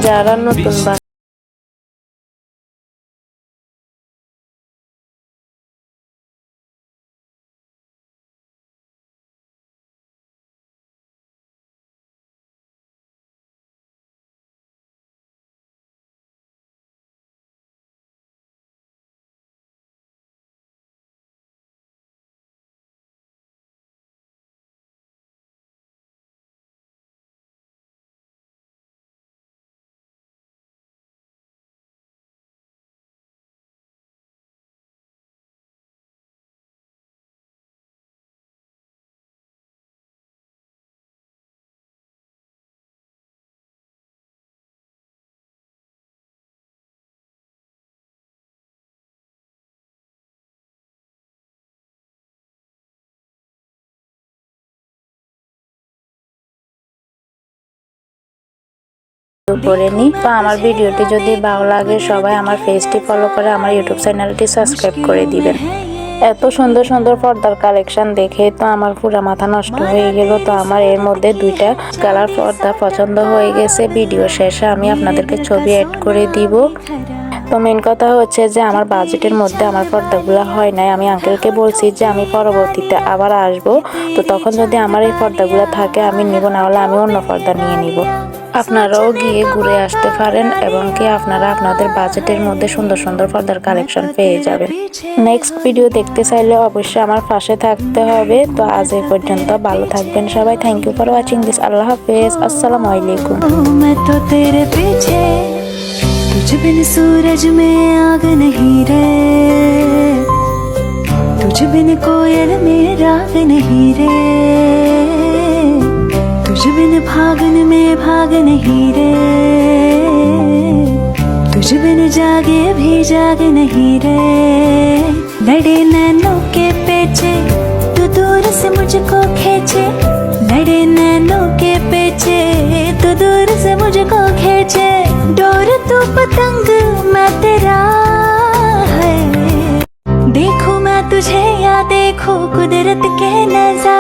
যারা নতুন করে নি। তো আমার ভিডিওটি যদি ভালো লাগে সবাই আমার পেজটি ফলো করে আমার ইউটিউব চ্যানেলটি সাবস্ক্রাইব করে দিবেন। এত সুন্দর সুন্দর পর্দার কালেকশন দেখে তো আমার পুরো মাথা নষ্ট হয়ে গেল। তো আমার এর মধ্যে দুইটা কালার পর্দা পছন্দ হয়ে গেছে। ভিডিও শেষে আমি আপনাদেরকে ছবি অ্যাড করে দিব। তো মেন কথা হচ্ছে যে আমার বাজেটের মধ্যে আমার পর্দাগুলো হয় নাই। আমি আঙ্কেলকে বলছি যে আমি পরবর্তীতে আবার আসব, তো তখন যদি আমার এই পর্দাগুলো থাকে আমি নিব, না হলে আমি অন্য পর্দা নিয়ে নিব। আপনারাও গিয়ে ঘুরে আসতে পারেন এবং কি আপনারা আপনাদের বাজেটের মধ্যে সুন্দর সুন্দর পর্দার কালেকশন পেয়ে যাবেন। নেক্সট ভিডিও দেখতে চাইলে অবশ্যই আমার পাশে থাকতে হবে। তো আজ এই পর্যন্ত, ভালো থাকবেন সবাই। Thank you for watching this. আল্লাহ হাফেজ। আসসালামু আলাইকুম। तुझ बिन सूरज में आग नहीं रे, तुझ बिन कोयल में राग नहीं रे, तुझ बिन फागुन में भाग नहीं रे, तुझ बिन जागे भी जाग नहीं रे। लड़े नैनों के पेचे तू दूर से मुझको खींचे, लड़े नैनों के पेचे तू दूर से मुझको खींचे। डोर तू पतंग मैं तेरा है, देखूं मैं तुझे या देखूं कुदरत